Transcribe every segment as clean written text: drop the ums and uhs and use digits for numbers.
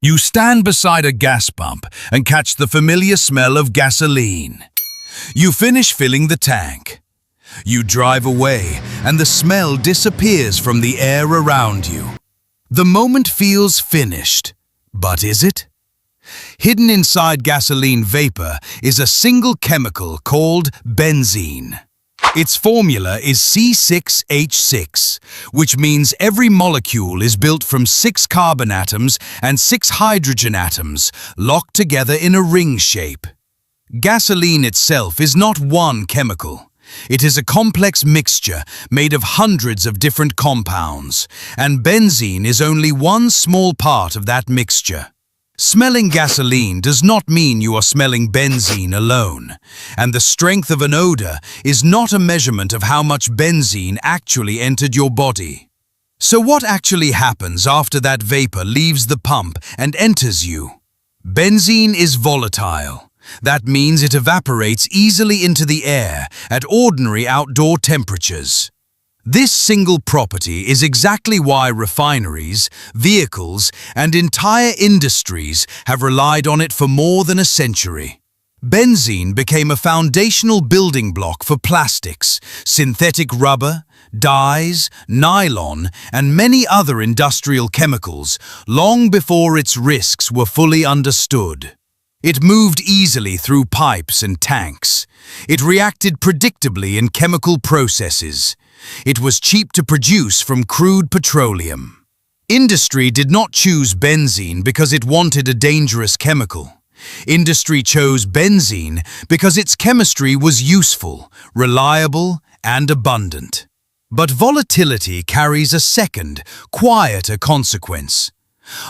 You stand beside a gas pump and catch the familiar smell of gasoline. You finish filling the tank. You drive away and the smell disappears from the air around you. The moment feels finished, but is it? Hidden inside gasoline vapor is a single chemical called benzene. Its formula is C6H6, which means every molecule is built from 6 carbon atoms and 6 hydrogen atoms locked together in a ring shape. Gasoline itself is not one chemical. It is a complex mixture made of hundreds of different compounds, and benzene is only one small part of that mixture. Smelling gasoline does not mean you are smelling benzene alone, and the strength of an odor is not a measurement of how much benzene actually entered your body. So what actually happens after that vapor leaves the pump and enters you? Benzene is volatile. That means it evaporates easily into the air at ordinary outdoor temperatures. This single property is exactly why refineries, vehicles, and entire industries have relied on it for more than a century. Benzene became a foundational building block for plastics, synthetic rubber, dyes, nylon, and many other industrial chemicals long before its risks were fully understood. It moved easily through pipes and tanks. It reacted predictably in chemical processes. It was cheap to produce from crude petroleum. Industry did not choose benzene because it wanted a dangerous chemical. Industry chose benzene because its chemistry was useful, reliable, and abundant. But volatility carries a second, quieter consequence.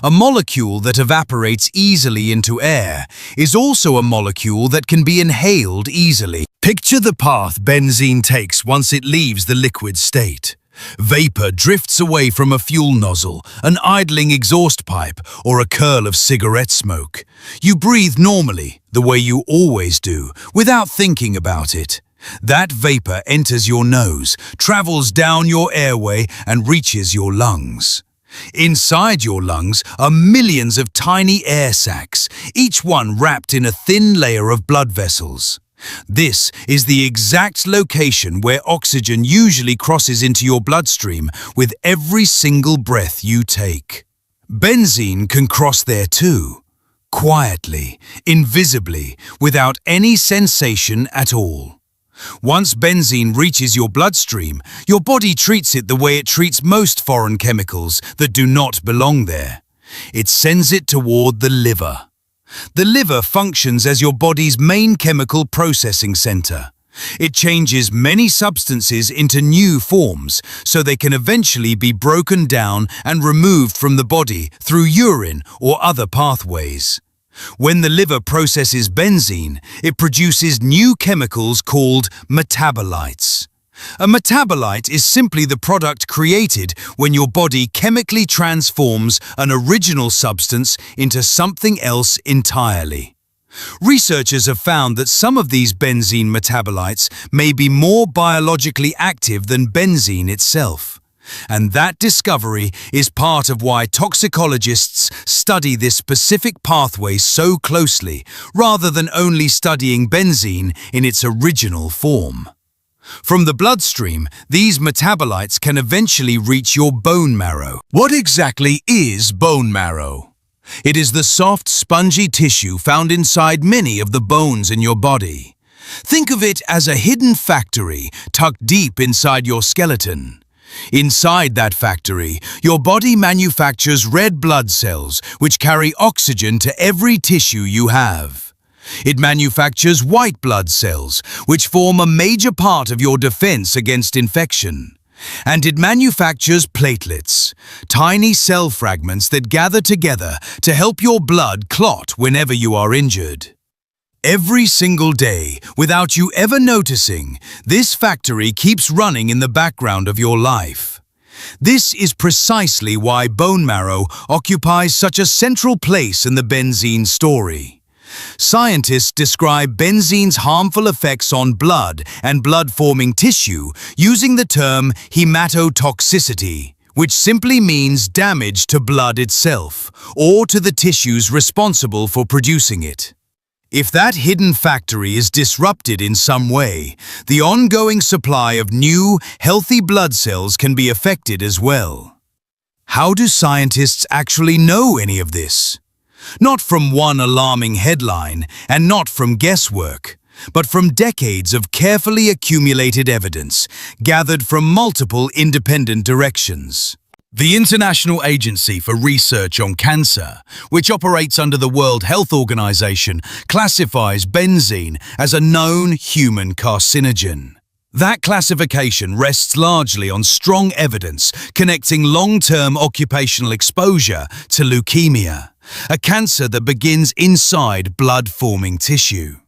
A molecule that evaporates easily into air is also a molecule that can be inhaled easily. Picture the path benzene takes once it leaves the liquid state. Vapor drifts away from a fuel nozzle, an idling exhaust pipe, or a curl of cigarette smoke. You breathe normally, the way you always do, without thinking about it. That vapor enters your nose, travels down your airway, and reaches your lungs. Inside your lungs are millions of tiny air sacs, each one wrapped in a thin layer of blood vessels. This is the exact location where oxygen usually crosses into your bloodstream with every single breath you take. Benzene can cross there too, quietly, invisibly, without any sensation at all. Once benzene reaches your bloodstream, your body treats it the way it treats most foreign chemicals that do not belong there. It sends it toward the liver. The liver functions as your body's main chemical processing center. It changes many substances into new forms so they can eventually be broken down and removed from the body through urine or other pathways. When the liver processes benzene, it produces new chemicals called metabolites. A metabolite is simply the product created when your body chemically transforms an original substance into something else entirely. Researchers have found that some of these benzene metabolites may be more biologically active than benzene itself. And that discovery is part of why toxicologists study this specific pathway so closely, rather than only studying benzene in its original form. From the bloodstream, these metabolites can eventually reach your bone marrow. What exactly is bone marrow? It is the soft, spongy tissue found inside many of the bones in your body. Think of it as a hidden factory tucked deep inside your skeleton. Inside that factory, your body manufactures red blood cells which carry oxygen to every tissue you have. It manufactures white blood cells, which form a major part of your defense against infection. And it manufactures platelets, tiny cell fragments that gather together to help your blood clot whenever you are injured. Every single day, without you ever noticing, this factory keeps running in the background of your life. This is precisely why bone marrow occupies such a central place in the benzene story. Scientists describe benzene's harmful effects on blood and blood-forming tissue using the term hematotoxicity, which simply means damage to blood itself or to the tissues responsible for producing it. If that hidden factory is disrupted in some way, the ongoing supply of new, healthy blood cells can be affected as well. How do scientists actually know any of this? Not from one alarming headline and not from guesswork, but from decades of carefully accumulated evidence gathered from multiple independent directions. The International Agency for Research on Cancer, which operates under the World Health Organization, classifies benzene as a known human carcinogen. That classification rests largely on strong evidence connecting long-term occupational exposure to leukemia, a cancer that begins inside blood-forming tissue.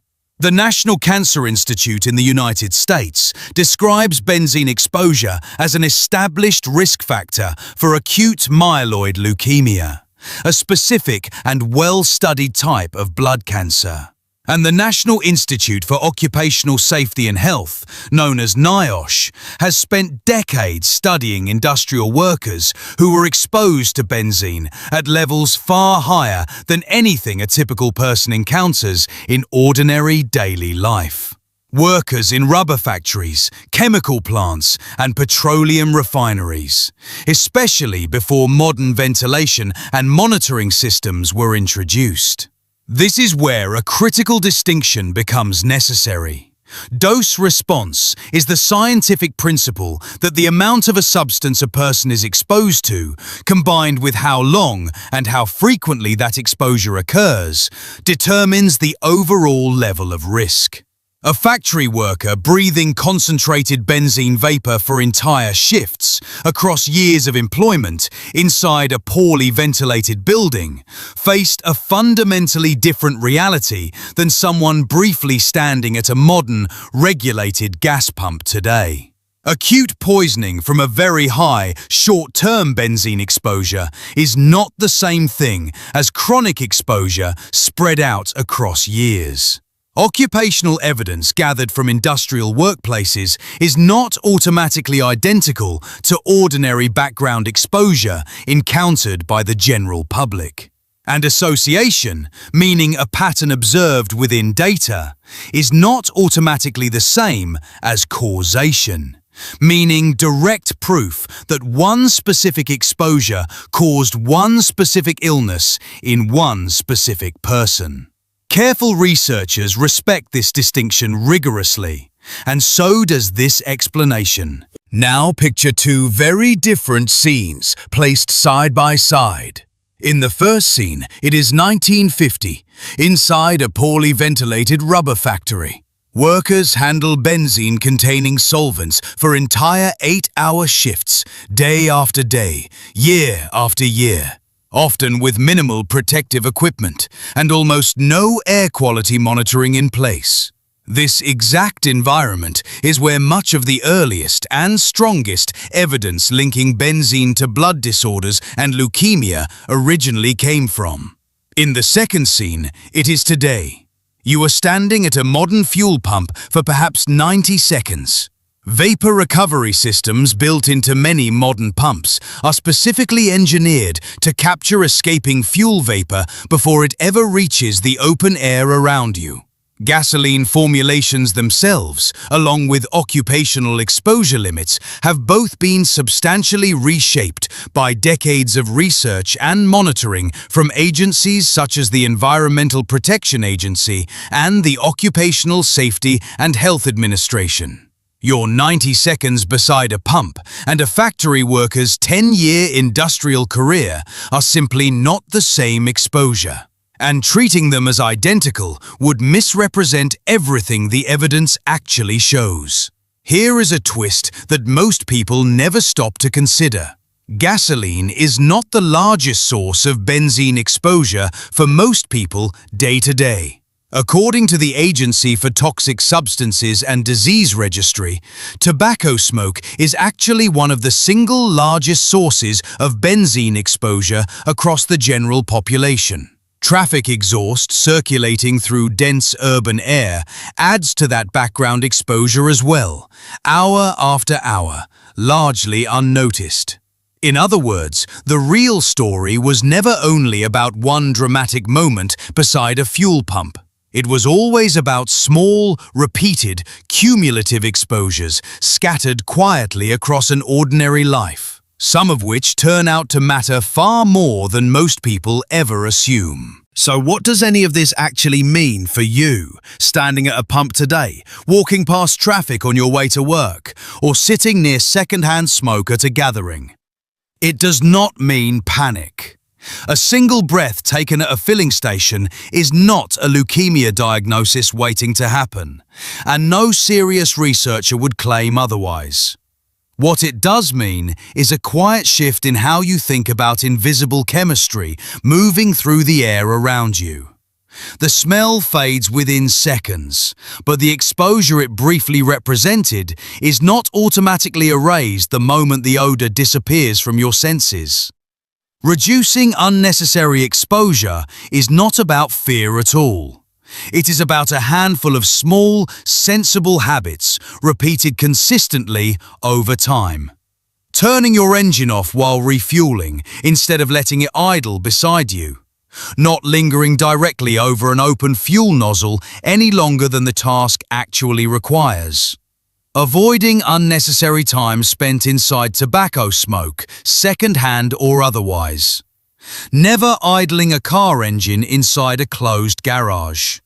The National Cancer Institute in the United States describes benzene exposure as an established risk factor for acute myeloid leukemia, a specific and well-studied type of blood cancer. And the National Institute for Occupational Safety and Health, known as NIOSH, has spent decades studying industrial workers who were exposed to benzene at levels far higher than anything a typical person encounters in ordinary daily life. Workers in rubber factories, chemical plants, and petroleum refineries, especially before modern ventilation and monitoring systems were introduced. This is where a critical distinction becomes necessary. Dose response is the scientific principle that the amount of a substance a person is exposed to, combined with how long and how frequently that exposure occurs, determines the overall level of risk. A factory worker breathing concentrated benzene vapor for entire shifts across years of employment inside a poorly ventilated building faced a fundamentally different reality than someone briefly standing at a modern, regulated gas pump today. Acute poisoning from a very high, short-term benzene exposure is not the same thing as chronic exposure spread out across years. Occupational evidence gathered from industrial workplaces is not automatically identical to ordinary background exposure encountered by the general public. And association, meaning a pattern observed within data, is not automatically the same as causation, meaning direct proof that one specific exposure caused one specific illness in one specific person. Careful researchers respect this distinction rigorously, and so does this explanation. Now picture two very different scenes placed side by side. In the first scene, it is 1950, inside a poorly ventilated rubber factory. Workers handle benzene-containing solvents for entire 8-hour shifts, day after day, year after year. Often with minimal protective equipment and almost no air quality monitoring in place. This exact environment is where much of the earliest and strongest evidence linking benzene to blood disorders and leukemia originally came from. In the second scene, it is today. You are standing at a modern fuel pump for perhaps 90 seconds. Vapor recovery systems built into many modern pumps are specifically engineered to capture escaping fuel vapor before it ever reaches the open air around you. Gasoline formulations themselves, along with occupational exposure limits, have both been substantially reshaped by decades of research and monitoring from agencies such as the Environmental Protection Agency and the Occupational Safety and Health Administration. Your 90 seconds beside a pump and a factory worker's 10-year industrial career are simply not the same exposure. And treating them as identical would misrepresent everything the evidence actually shows. Here is a twist that most people never stop to consider. Gasoline is not the largest source of benzene exposure for most people day to day. According to the Agency for Toxic Substances and Disease Registry, tobacco smoke is actually one of the single largest sources of benzene exposure across the general population. Traffic exhaust circulating through dense urban air adds to that background exposure as well, hour after hour, largely unnoticed. In other words, the real story was never only about one dramatic moment beside a fuel pump. It was always about small, repeated, cumulative exposures scattered quietly across an ordinary life, some of which turn out to matter far more than most people ever assume. So what does any of this actually mean for you, standing at a pump today, walking past traffic on your way to work, or sitting near second-hand smoke at a gathering? It does not mean panic. A single breath taken at a filling station is not a leukemia diagnosis waiting to happen, and no serious researcher would claim otherwise. What it does mean is a quiet shift in how you think about invisible chemistry moving through the air around you. The smell fades within seconds, but the exposure it briefly represented is not automatically erased the moment the odor disappears from your senses. Reducing unnecessary exposure is not about fear at all. It is about a handful of small, sensible habits repeated consistently over time. Turning your engine off while refueling instead of letting it idle beside you. Not lingering directly over an open fuel nozzle any longer than the task actually requires. Avoiding unnecessary time spent inside tobacco smoke, second-hand or otherwise. Never idling a car engine inside a closed garage.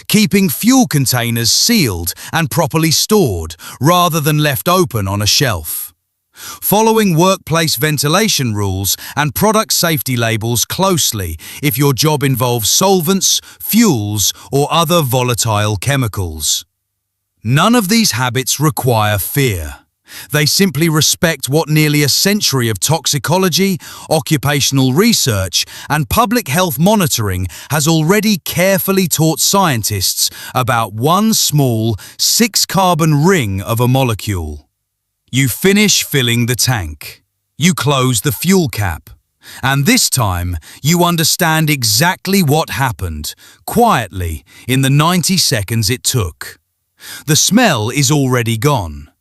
Keeping fuel containers sealed and properly stored rather than left open on a shelf. Following workplace ventilation rules and product safety labels closely if your job involves solvents, fuels, or other volatile chemicals. None of these habits require fear. They simply respect what nearly a century of toxicology, occupational research, and public health monitoring has already carefully taught scientists about one small, 6-carbon ring of a molecule. You finish filling the tank. You close the fuel cap. And this time, you understand exactly what happened, quietly, in the 90 seconds it took. The smell is already gone.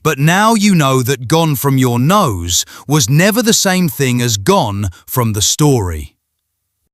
But now you know that gone from your nose was never the same thing as gone from the story.